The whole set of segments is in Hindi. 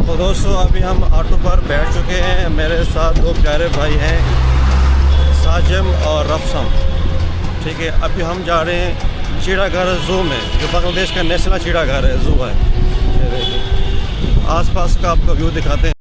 तो दोस्तों अभी हम ऑटो पर बैठ चुके हैं। मेरे साथ दो प्यारे भाई हैं, साजिम और रफसम। ठीक है, अभी हम जा रहे हैं चिड़ियाघर ज़ू में, जो बांग्लादेश का नेशनल चिड़ियाघर है, ज़ू है। आसपास का आपको व्यू दिखाते हैं।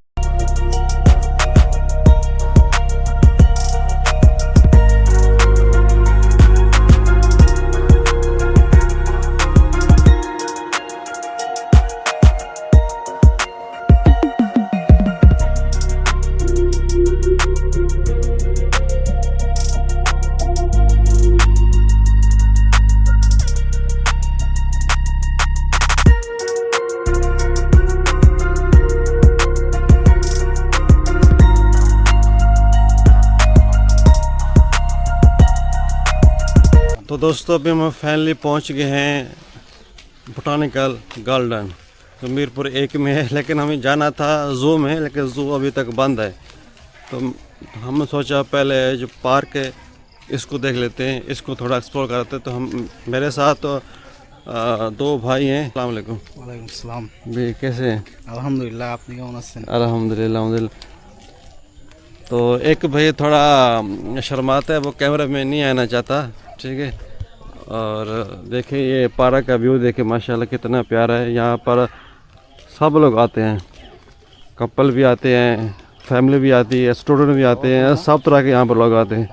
तो दोस्तों अभी हम फाइनली पहुंच गए हैं बोटानिकल गार्डन, जो मीरपुर 1 में है। लेकिन हमें जाना था ज़ू में, लेकिन ज़ू अभी तक बंद है। तो हमने सोचा पहले जो पार्क है इसको देख लेते हैं, इसको थोड़ा एक्सप्लोर करते हैं। तो हम मेरे साथ तो दो भाई हैं। अस्सलाम वालेकुम। वालेकुम सलाम। भी कैसे हैं? अल्हम्दुलिल्लाह, आपने केमन आছেন? अल्हम्दुलिल्लाह। तो एक भाई थोड़ा शर्माता है, वो कैमरा में नहीं आना चाहता। ठीक है, और देखिए ये पार्क का व्यू देखिए, माशाल्लाह कितना प्यारा है। यहाँ पर सब लोग आते हैं, कपल भी आते हैं, फैमिली भी आती है, स्टूडेंट भी आते हैं, सब तरह के यहाँ पर लोग आते हैं।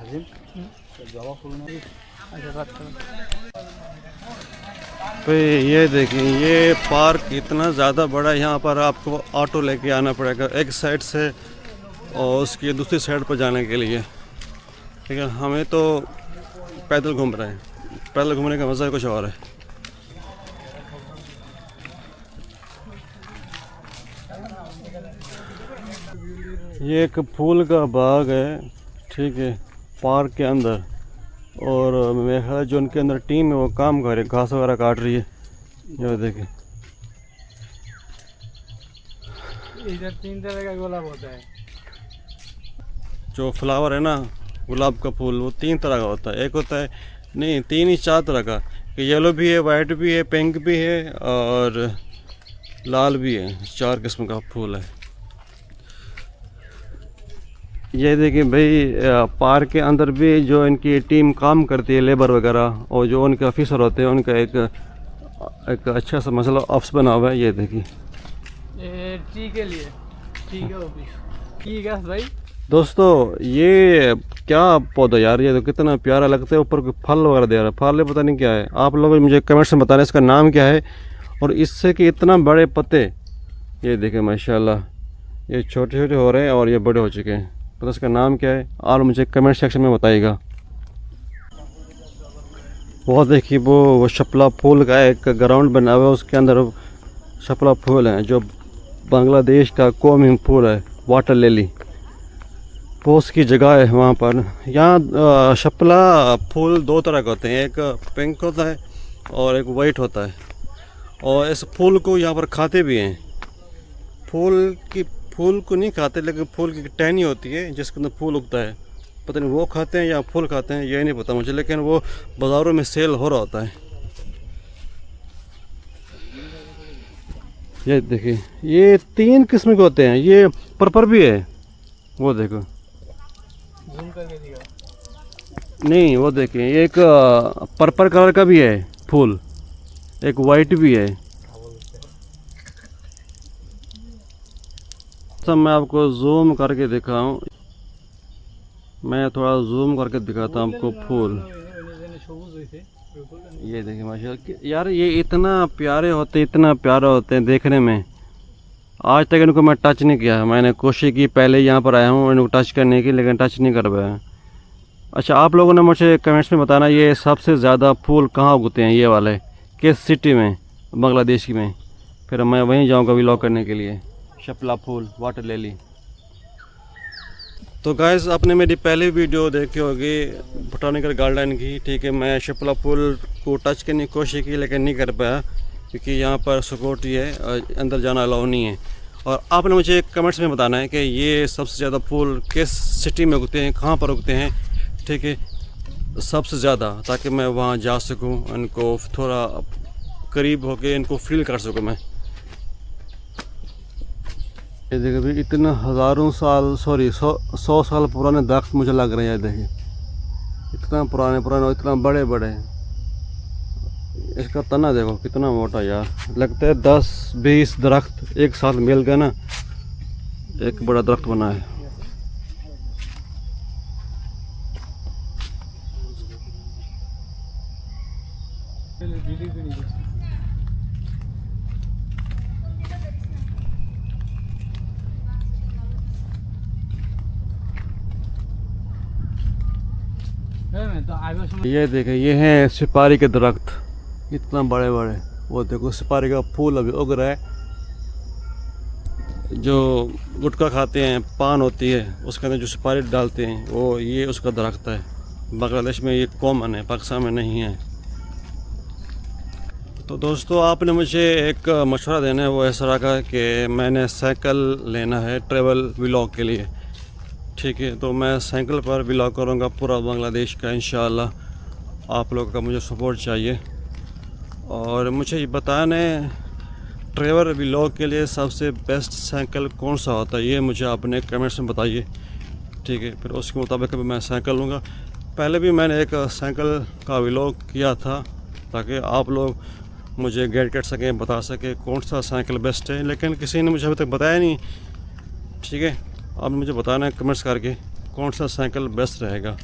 तो ये देखिए, ये पार्क इतना ज़्यादा बड़ा है। यहाँ पर आपको ऑटो लेके आना पड़ेगा एक साइड से और उसकी दूसरी साइड पर जाने के लिए। ठीक है, हमें तो पैदल घूम रहे हैं। पैदल घूमने का मज़ा कुछ और है। ये एक फूल का बाग है, ठीक है, पार्क के अंदर। और मेरे ख्याल जो उनके अंदर टीम है वो काम कर रही है, घास वगैरह काट रही है। ये देखिए, इधर 3 तरह का गुलाब होता है। जो फ्लावर है ना, गुलाब का फूल, वो 3 तरह का होता है। एक होता है, नहीं 3 ही 4 तरह का। येलो भी है, वाइट भी है, पिंक भी है और लाल भी है। 4 किस्म का फूल है। ये देखिए भाई, पार्क के अंदर भी जो इनकी टीम काम करती है, लेबर वगैरह, और जो उनके ऑफिसर होते हैं, उनका एक अच्छा सा मसला ऑफिस बना हुआ है। ये देखिए, ये टी के लिए, टी का ऑफिस। ठीक है भाई। दोस्तों ये क्या पौधा यार, ये तो कितना प्यारा लगता है। ऊपर फल वगैरह दे रहा है, फल पता नहीं क्या है। आप लोग मुझे कमेंट्स में बताना इसका नाम क्या है, और इससे कि इतना बड़े पत्ते। ये देखें माशाल्लाह, ये छोटे छोटे हो रहे हैं और ये बड़े हो चुके हैं। पता इसका नाम क्या है, और मुझे कमेंट सेक्शन में बताइएगा। वो देखिए, वो शपला फूल का एक ग्राउंड बना हुआ है, उसके अंदर शपला फूल है, जो बांग्लादेश का कौमी फूल है, वाटर लिली। पोस्ट की जगह है वहाँ पर। यहाँ शपला फूल 2 तरह के होते हैं, एक पिंक होता है और एक वाइट होता है। और इस फूल को यहाँ पर खाते भी हैं। फूल को नहीं खाते, लेकिन फूल की टहनी होती है जिसके अंदर फूल उगता है। पता नहीं वो खाते हैं या फूल खाते हैं, ये नहीं पता मुझे, लेकिन वो बाज़ारों में सेल हो रहा होता है। ये देखिए, ये 3 किस्म के होते हैं। ये पर्पल भी है, वो देखो, जूम करके दिखा। नहीं वो देखिए, एक पर्पल कलर का भी है फूल, एक वाइट भी है। सब मैं आपको जूम करके दिखाऊं, मैं थोड़ा जूम करके दिखाता हूं आपको फूल। ये देखिए माशाल्लाह यार, ये इतना प्यारे होते हैं, इतना प्यारे होते हैं देखने में। आज तक इनको मैं टच नहीं किया। मैंने कोशिश की, पहले यहाँ पर आया हूँ इनको टच करने की, लेकिन टच नहीं कर पाया। अच्छा, आप लोगों ने मुझे कमेंट्स में बताना, ये सबसे ज़्यादा फूल कहाँ उगते हैं, ये वाले किस सिटी में, बांग्लादेश में। फिर मैं वहीं जाऊँगा व्लॉग करने के लिए। शपला फूल, वाटर लिली। तो गाइस, आपने मेरी पहली वीडियो देखी होगी बोटानिकल गार्डन की। ठीक है, मैं शपला फूल को टच करने की कोशिश की, लेकिन नहीं कर पाया, क्योंकि यहाँ पर सिक्योरिटी है और अंदर जाना अलाउ नहीं है। और आपने मुझे कमेंट्स में बताना है कि ये सबसे ज़्यादा फूल किस सिटी में उगते हैं, कहाँ पर उगते हैं। ठीक है, सबसे ज़्यादा, ताकि मैं वहाँ जा सकूँ, इनको थोड़ा करीब होके इनको फील कर सकूँ मैं। ये देखिए भी इतना हज़ारों साल सॉरी 100 साल पुराने दरख्त मुझे लग रहे हैं। देखिए इतना पुराने पुराने और इतना बड़े बड़े। इसका तना देखो कितना मोटा यार, लगता है 10-20 दरख्त एक साथ मिल गए ना एक बड़ा दरख्त बना है। तो आगे समय ये देखें ये हैं सुपारी के दरख्त, इतना बड़े बड़े। वो देखो सुपारी का फूल अभी उग रहा है। जो गुटखा खाते हैं, पान होती है, उसके अंदर जो सुपारी डालते हैं वो ये उसका दरख्त है। बांग्लादेश में ये कॉमन है, पाकिस्तान में नहीं है। तो दोस्तों आपने मुझे एक मशवरा देना है, वो ऐसा रखा कि मैंने साइकिल लेना है ट्रैवल व्लॉग के लिए, ठीक है। तो मैं साइकिल पर व्लॉग करूँगा पूरा बांग्लादेश का इंशाअल्लाह। आप लोगों का मुझे सपोर्ट चाहिए और मुझे ये बताना है ट्रैवल व्लॉग के लिए सबसे बेस्ट साइकिल कौन सा होता है, ये मुझे अपने कमेंट्स में बताइए, ठीक है। फिर उसके मुताबिक मैं साइकिल लूँगा। पहले भी मैंने एक साइकिल का व्लॉग किया था ताकि आप लोग मुझे गाइड कर सकें, बता सकें कौन सा साइकिल बेस्ट है, लेकिन किसी ने मुझे अभी तक बताया नहीं, ठीक है। आप मुझे बताना है कमेंट्स करके कौन सा साइकिल बेस्ट रहेगा।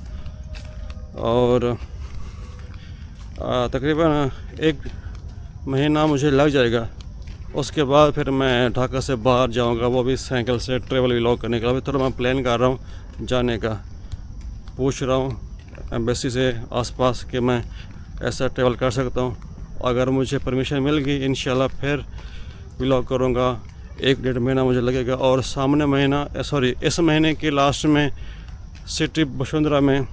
और तकरीबन 1 महीना मुझे लग जाएगा, उसके बाद फिर मैं ढाका से बाहर जाऊंगा, वो भी साइकिल से ट्रैवल व्लॉग करने का। अभी थोड़ा मैं प्लान कर रहा हूँ जाने का, पूछ रहा हूँ एम्बेसी से आसपास कि मैं ऐसा ट्रैवल कर सकता हूँ। अगर मुझे परमिशन मिल गई इंशाल्लाह फिर व्लॉग करूँगा। 1-1.5 महीना मुझे लगेगा। और सामने महीना इस महीने के लास्ट में सिटी वसुंधरा में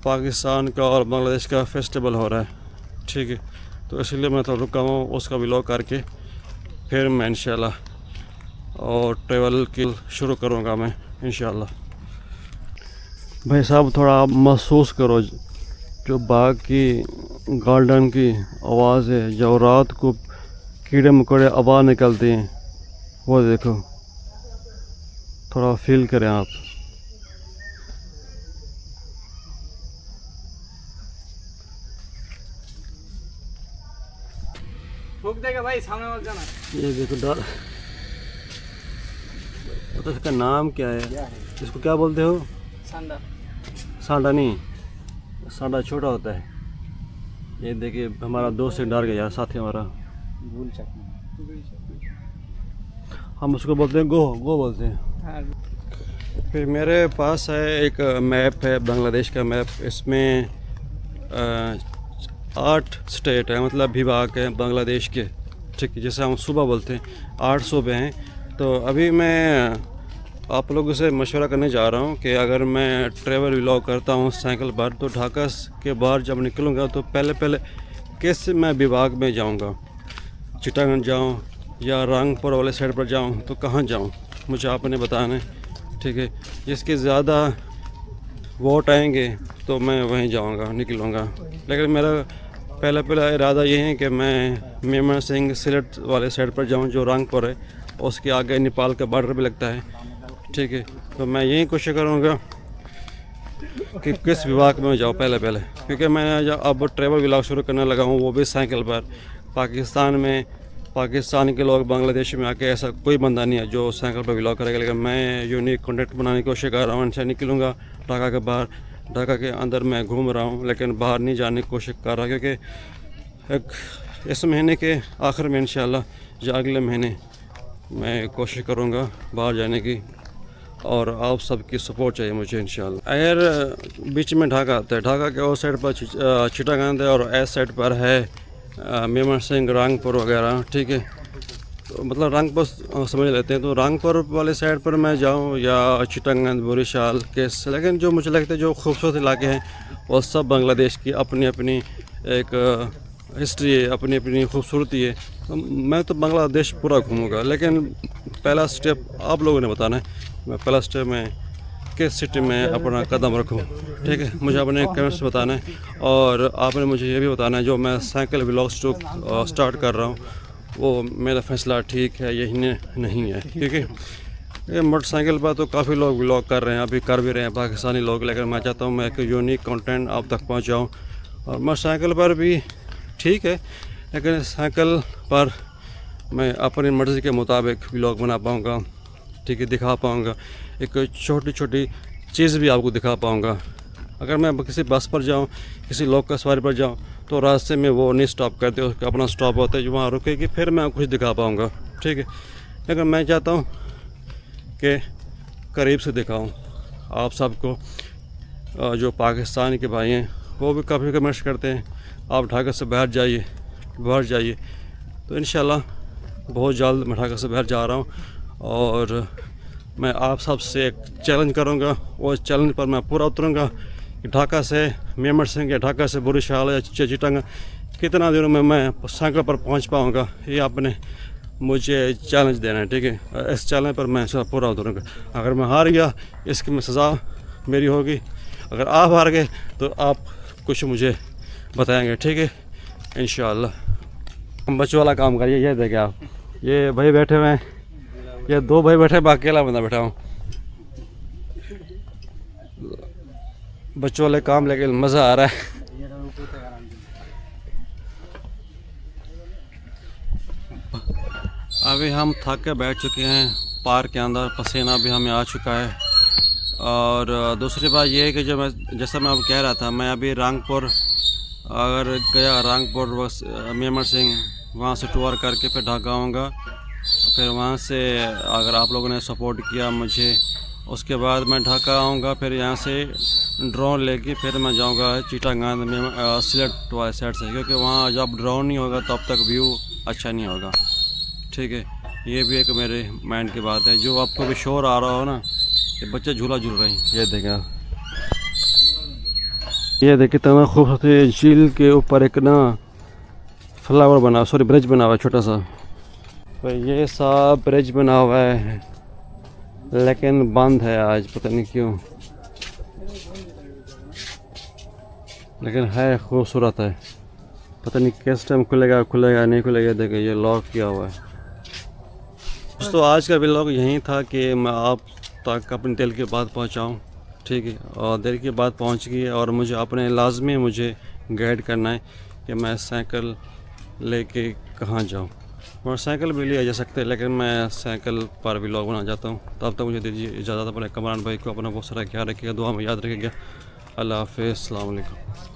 पाकिस्तान का और बांग्लादेश का फेस्टिवल हो रहा है, ठीक है। तो इसलिए मैं तो रुका हूँ, उसका व्लॉग करके फिर मैं इंशाल्लाह और ट्रैवल की शुरू करूँगा मैं इंशाल्लाह। भाई साहब थोड़ा आप महसूस करो जो बाग की गार्डन की आवाज़ है, जो रात को कीड़े मकोड़े आवाज़ निकलते हैं, वो देखो, थोड़ा फील करें आप। ठोक देगा भाई, सामने मत जाना। ये देखो डर, तो इसका नाम क्या है, इसको क्या बोलते हो? सांडा। सांडा नहीं, सांडा छोटा होता है। ये देखिए हमारा दोस्त से डर गया, साथी हमारा, हम उसको बोलते हैं गो बोलते हैं। फिर मेरे पास है एक मैप है, बांग्लादेश का मैप। इसमें 8 स्टेट है, मतलब विभाग है बांग्लादेश के, ठीक है, जैसे हम सूबा बोलते हैं, 8 सूबे हैं। तो अभी मैं आप लोगों से मशवरा करने जा रहा हूँ कि अगर मैं ट्रैवल व्लॉग करता हूँ साइकिल पर, तो ढाका के बाहर जब निकलूँगा तो पहले किस मैं विभाग में जाऊँगा, चिटागंज जाऊँ या रंगपुर वाले साइड पर जाऊँ, तो कहाँ जाऊँ मुझे आपने बताना है, ठीक है। जिसके ज़्यादा वोट आएंगे तो मैं वहीं जाऊँगा, निकलूँगा। लेकिन मेरा पहला इरादा ये है कि मैं मेमन सिंह सिलेट वाले साइड पर जाऊँ जो रंगपुर है, उसके आगे नेपाल का बॉर्डर भी लगता है, ठीक है। तो मैं यही कोशिश करूँगा कि किस विभाग में जाऊँ पहले, क्योंकि मैं अब ट्रैवल व्लॉग शुरू करने लगा हूँ, वो भी साइकिल पर। पाकिस्तान के लोग बांग्लादेश में आके ऐसा कोई बंदा नहीं है जो साइकिल पर व्लॉग करेगा, लेकिन मैं यूनिक कॉन्टेंट बनाने की कोशिश कर रहा हूँ। इनसे निकलूँगा ढाका के बाहर, ढाका के अंदर मैं घूम रहा हूँ, लेकिन बाहर नहीं जाने की कोशिश कर रहा, क्योंकि इस महीने के आखिर में इंशाल्लाह या अगले महीने मैं कोशिश करूँगा बाहर जाने की, और आप सबकी सपोर्ट चाहिए मुझे इंशाल्लाह। अगर बीच में ढाका आता है, ढाका के उस साइड पर चिटागंज है और इस साइड पर है मेमन सिंह, रंगपुर वगैरह, ठीक है। तो मतलब रंगपुर समझ लेते हैं, तो रंगपुर वाले साइड पर मैं जाऊं या चिटागंज, बोरीशाल केस। लेकिन जो मुझे लगता है जो खूबसूरत इलाके हैं वो सब बांग्लादेश की अपनी अपनी एक हिस्ट्री है, अपनी अपनी खूबसूरती है। तो मैं तो बांग्लादेश पूरा घूमूंगा, लेकिन पहला स्टेप आप लोगों ने बताना है, मैं पहला स्टेप में किस सिटी में अपना कदम रखूं, ठीक है। मुझे अपने कमेंट्स बताना है, और आपने मुझे ये भी बताना है जो मैं साइकिल व्लॉग स्टार्ट कर रहा हूँ वो मेरा फैसला ठीक है यही नहीं है, ठीक है। ये मोटरसाइकिल पर तो काफ़ी लोग व्लॉग कर रहे हैं, अभी कर भी रहे हैं पाकिस्तानी लोग, लेकिन मैं चाहता हूँ मैं एक यूनिक कंटेंट आप तक पहुँचाऊँ। और मोटरसाइकिल पर भी ठीक है, लेकिन साइकिल पर मैं अपनी मर्ज़ी के मुताबिक व्लॉग बना पाऊँगा, ठीक है, दिखा पाऊँगा, एक छोटी छोटी चीज़ भी आपको दिखा पाऊँगा। अगर मैं किसी बस पर जाऊँ, किसी लोकल सवारी पर जाऊँ, तो रास्ते में वो नहीं स्टॉप करते, उसका अपना स्टॉप होता है जो वहाँ रुकेगी, फिर मैं कुछ दिखा पाऊँगा, ठीक है। लेकिन मैं चाहता हूँ कि करीब से दिखाऊँ आप सबको। जो पाकिस्तान के भाई हैं वो भी काफ़ी कमेंट्स करते हैं आप ढाका से बाहर जाइए, तो इंशाल्लाह बहुत जल्द मैं ढाका से बाहर जा रहा हूँ। और मैं आप सब से एक चैलेंज करूँगा, और चैलेंज पर मैं पूरा उतरूँगा कि ढाका से मेमर सिंह या ढाका से बुरीशाल या चिटांग कितना दिनों में मैं साइकिल पर पहुँच पाऊँगा, ये आपने मुझे चैलेंज देना है, ठीक है। इस चैलेंज पर मैं पूरा उतरूँगा। अगर मैं हार गया इसकी मैं सज़ा मेरी होगी, अगर आप हार गए तो आप कुछ मुझे बताएंगे, ठीक है, इंशाअल्लाह। हम बच्चों वाला काम करिए। ये देखिए आप, ये भाई बैठे हुए हैं, ये 2 भाई बैठे हैं, बाकी अकेला बंदा बैठा हूँ। बच्चों वाले काम लेकिन मज़ा आ रहा है। अभी हम थक के बैठ चुके हैं पार्क के अंदर, पसीना भी हमें आ चुका है। और दूसरी बात यह है कि जो जैसा मैं अब कह रहा था, मैं अभी रांगपुर अगर गया, रांगपुर मेमर सिंह वहाँ से टूर करके फिर ढाका आऊँगा। फिर वहाँ से अगर आप लोगों ने सपोर्ट किया मुझे, उसके बाद मैं ढाका आऊँगा। फिर यहाँ से ड्रोन लेके फिर मैं जाऊँगा चिटांग में सिलेक्ट वाले साइड से, क्योंकि वहाँ जब ड्रोन नहीं होगा तब तक व्यू अच्छा नहीं होगा, ठीक है। ये भी एक मेरे माइंड की बात है। जो आपको भी शोर आ रहा हो ना, ये बच्चे झूला झूल रहे हैं। ये देखें, ये देखिए कितना खूबसूरत झील के ऊपर एक ना फ्लावर बना, सॉरी ब्रिज बना हुआ है छोटा सा। तो ये सब ब्रिज बना हुआ है लेकिन बंद है आज, पता नहीं क्यों, लेकिन है खूबसूरत है। पता नहीं किस टाइम खुलेगा नहीं खुलेगा। देखिए ये लॉक किया हुआ है। दोस्तों आज का व्लॉग यही था कि मैं आप तक अपनी दिल की बात पहुंचाऊं, ठीक है। और दिल की बात पहुंच गई और मुझे अपने लाजमी मुझे गाइड करना है कि मैं साइकिल लेके कहाँ जाऊं। मोटरसाइकिल भी लिया जा सकते हैं, लेकिन मैं साइकिल पर व्लॉग बनाना चाहता हूं। तब तक मुझे दीजिए इजाज़त। अपने कमरान भाई को अपना बहुत सारा ख्याल रखिएगा, दुआ में याद रखिएगा। अल्लाह हाफ़िज़, अस्सलाम वालेकुम।